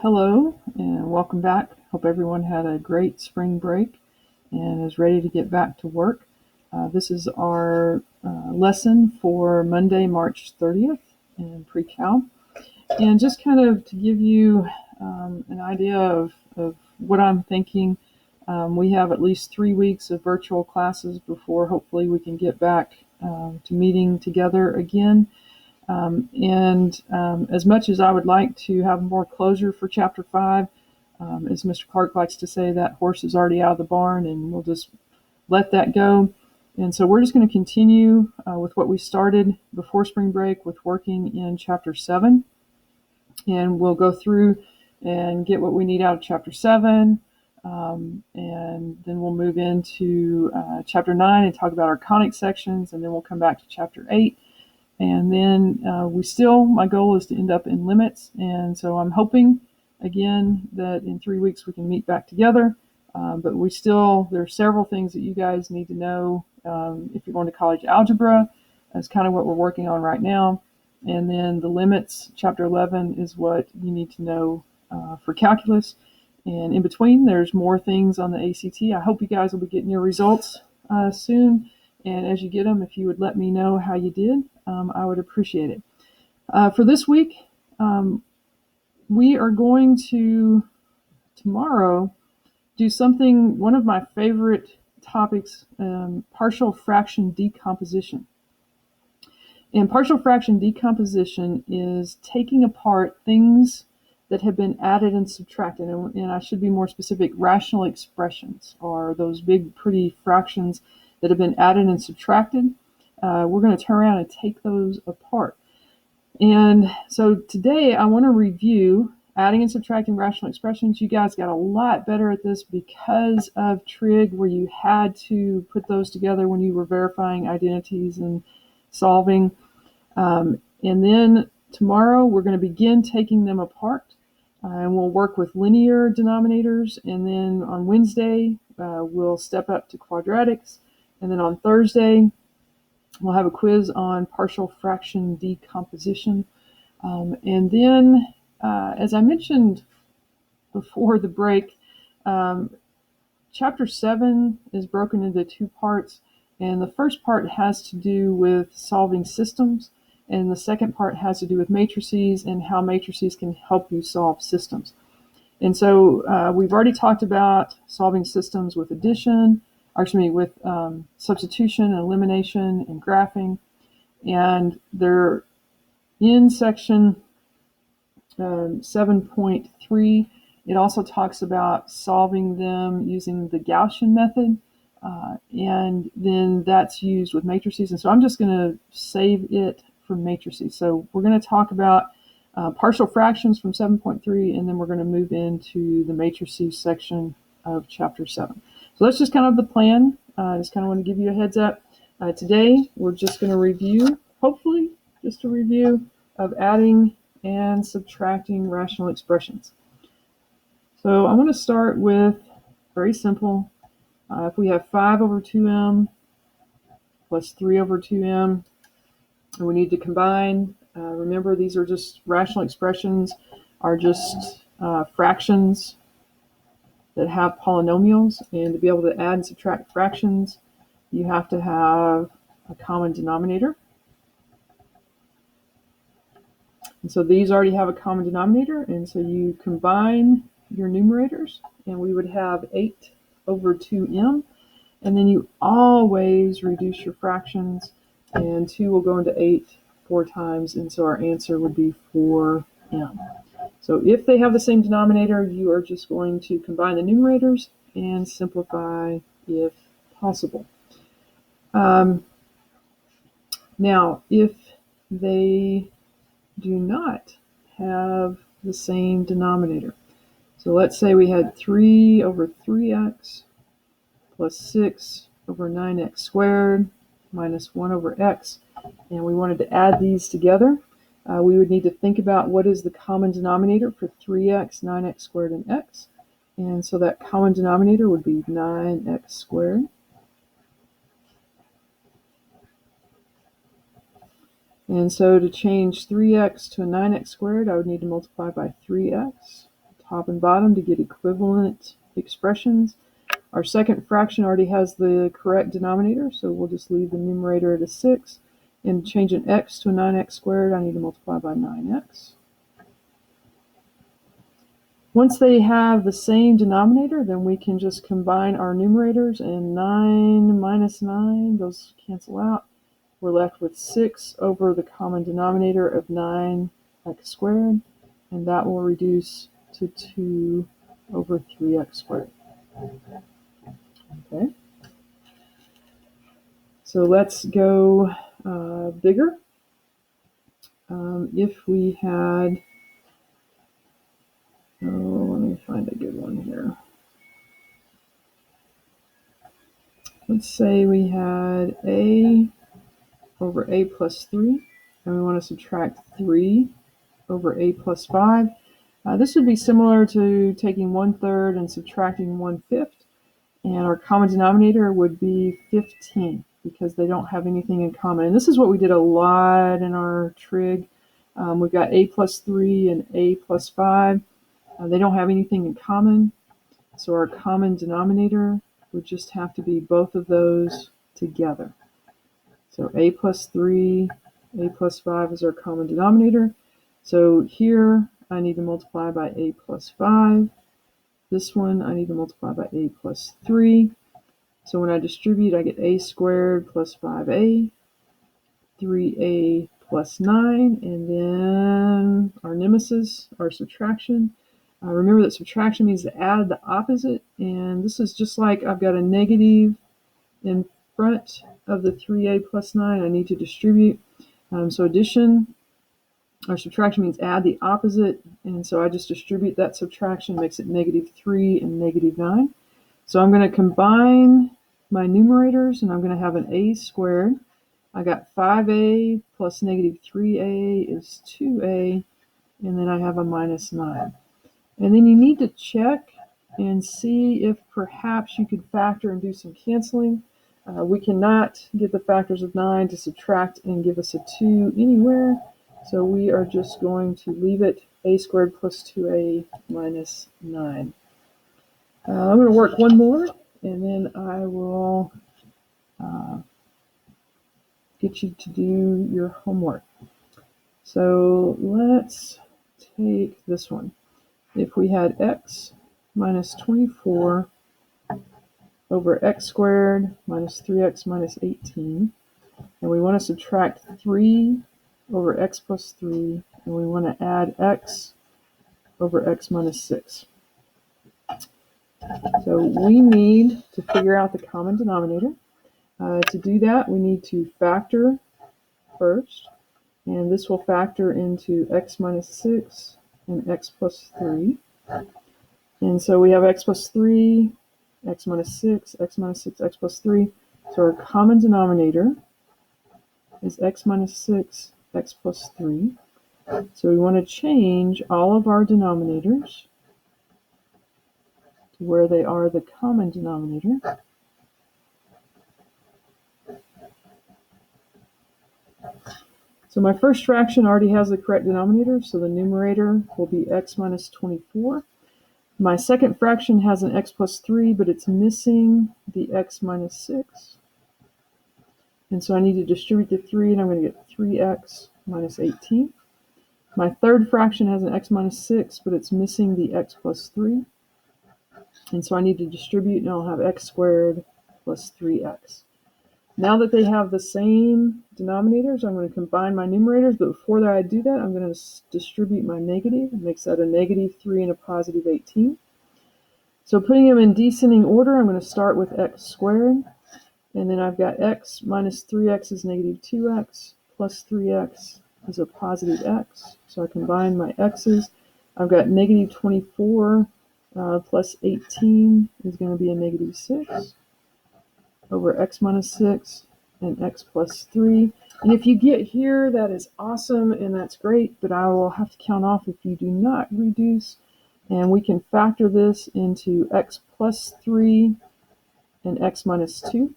Hello and welcome back. Hope everyone had a great spring break and is ready to get back to work. This is our lesson for Monday, March 30th in Precal. And just kind of to give you an idea of what I'm thinking, we have at least 3 weeks of virtual classes before hopefully we can get back to meeting together again. As much as I would like to have more closure for Chapter 5, as Mr. Clark likes to say, that horse is already out of the barn and we'll just let that go. And so we're just going to continue with what we started before spring break with working in Chapter 7. And we'll go through and get what we need out of Chapter 7. And then we'll move into Chapter 9 and talk about our conic sections. And then we'll come back to Chapter 8. And then my goal is to end up in limits. And so I'm hoping, again, that in 3 weeks we can meet back together. But there are several things that you guys need to know if you're going to college algebra. That's kind of what we're working on right now. And then the limits, chapter 11, is what you need to know for calculus. And in between, there's more things on the ACT. I hope you guys will be getting your results soon. And as you get them, if you would let me know how you did, I would appreciate it. For this week, we are going to, tomorrow, do one of my favorite topics, partial fraction decomposition. And partial fraction decomposition is taking apart things that have been added and subtracted. And I should be more specific, rational expressions are those big, pretty fractions that have been added and subtracted. We're going to turn around and take those apart. And so today I want to review adding and subtracting rational expressions. You guys got a lot better at this because of trig, where you had to put those together when you were verifying identities and solving. And then tomorrow we're going to begin taking them apart. And we'll work with linear denominators. And then on Wednesday, we'll step up to quadratics. And then on Thursday, we'll have a quiz on partial fraction decomposition. And then, as I mentioned before the break, Chapter 7 is broken into two parts. And the first part has to do with solving systems. And the second part has to do with matrices and how matrices can help you solve systems. And so we've already talked about solving systems with addition, with substitution and elimination and graphing. And they're in section 7.3. It also talks about solving them using the Gaussian method. And then that's used with matrices. And so I'm just going to save it for matrices. So we're going to talk about partial fractions from 7.3, and then we're going to move into the matrices section of chapter 7. So that's just kind of the plan. I just kind of want to give you a heads up. Today, we're just going to review, hopefully, just a review of adding and subtracting rational expressions. So I want to start with very simple. If we have 5 over 2m plus 3 over 2m, and we need to combine, remember these are just rational expressions, are just fractions that have polynomials, and to be able to add and subtract fractions, you have to have a common denominator. And so these already have a common denominator, and so you combine your numerators, and we would have 8 over 2m, and then you always reduce your fractions, and 2 will go into 8 4 times, and so our answer would be 4m. So if they have the same denominator, you are just going to combine the numerators and simplify if possible. Now, if they do not have the same denominator, so let's say we had 3 over 3x plus 6 over 9x squared minus 1 over x, and we wanted to add these together. We would need to think about what is the common denominator for 3x, 9x squared, and x. And so that common denominator would be 9x squared. And so to change 3x to a 9x squared, I would need to multiply by 3x. top and bottom to get equivalent expressions. Our second fraction already has the correct denominator, so we'll just leave the numerator at a 6. And change an x to a 9x squared, I need to multiply by 9x. Once they have the same denominator, then we can just combine our numerators, and 9 minus 9, those cancel out. We're left with 6 over the common denominator of 9x squared, and that will reduce to 2 over 3x squared. Okay. So let's go bigger. If we had, let me find a good one here. Let's say we had a over a plus 3, and we want to subtract 3 over a plus 5. This would be similar to taking 1/3 and subtracting 1/5, and our common denominator would be 15 because they don't have anything in common. And this is what we did a lot in our trig. We've got a plus 3 and a plus 5. They don't have anything in common, so our common denominator would just have to be both of those together. So a plus 3, a plus 5 is our common denominator. So here I need to multiply by a plus 5. This one I need to multiply by a plus 3. So when I distribute, I get a squared plus 5a, 3a plus 9, and then our nemesis, our subtraction. Remember that subtraction means to add the opposite, and this is just like I've got a negative in front of the 3a plus 9. I need to distribute. So addition or subtraction means add the opposite, and so I just distribute that subtraction, makes it -3 and -9. So I'm going to combine my numerators, and I'm going to have an a squared. I got 5a plus -3a is 2a, and then I have a minus 9. And then you need to check and see if perhaps you could factor and do some canceling. We cannot get the factors of 9 to subtract and give us a 2 anywhere, so we are just going to leave it a squared plus 2a minus 9. I'm going to work one more, and then I will get you to do your homework. So let's take this one. If we had x minus 24 over x squared minus 3x minus 18, and we want to subtract 3 over x plus 3, and we want to add x over x minus 6. So we need to figure out the common denominator. To do that, we need to factor first, and this will factor into x minus 6 and x plus 3. And so we have x plus 3, x minus 6, x minus 6, x plus 3. So our common denominator is x minus 6, x plus 3. So we want to change all of our denominators to where they are the common denominator. So my first fraction already has the correct denominator, so the numerator will be x minus 24. My second fraction has an x plus 3, but it's missing the x minus 6. And so I need to distribute the 3, and I'm going to get 3x minus 18. My third fraction has an x minus 6, but it's missing the x plus 3. And so I need to distribute, and I'll have x squared plus 3x. Now that they have the same denominators, I'm going to combine my numerators, but before I do that, I'm going to distribute my negative. It makes that a -3 and a positive 18. So putting them in descending order, I'm going to start with x squared, and then I've got x minus 3x is -2x, plus 3x is a positive x. So I combine my x's. I've got -24 plus 18 is going to be a -6. Over x minus 6 and x plus 3. And if you get here, that is awesome and that's great, but I will have to count off if you do not reduce. And we can factor this into x plus 3 and x minus 2.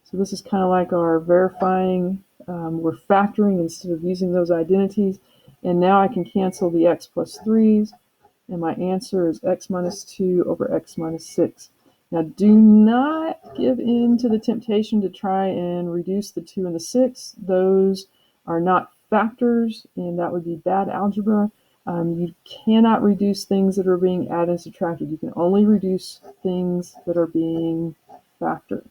So this is kind of like our verifying. We're factoring instead of using those identities. And now I can cancel the x plus 3's, and my answer is x minus 2 over x minus 6. Now, do not give in to the temptation to try and reduce the 2 and the 6. Those are not factors, and that would be bad algebra. You cannot reduce things that are being added and subtracted. You can only reduce things that are being factored.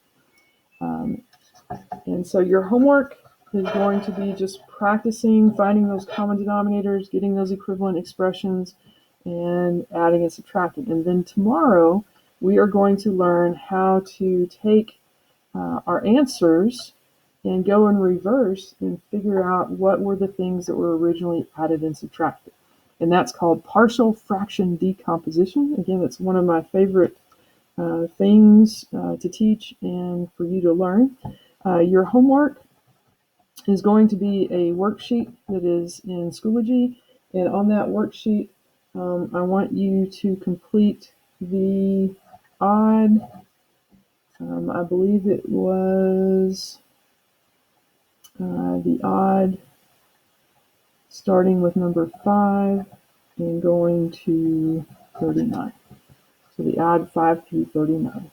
And so your homework is going to be just practicing finding those common denominators, getting those equivalent expressions, and adding and subtracting. And then tomorrow, we are going to learn how to take our answers and go in reverse and figure out what were the things that were originally added and subtracted. And that's called partial fraction decomposition. Again, it's one of my favorite things to teach and for you to learn. Your homework is going to be a worksheet that is in Schoology, and on that worksheet, I want you to complete the odd. I believe it was the odd starting with number 5 and going to 39. So the odd 5 through 39.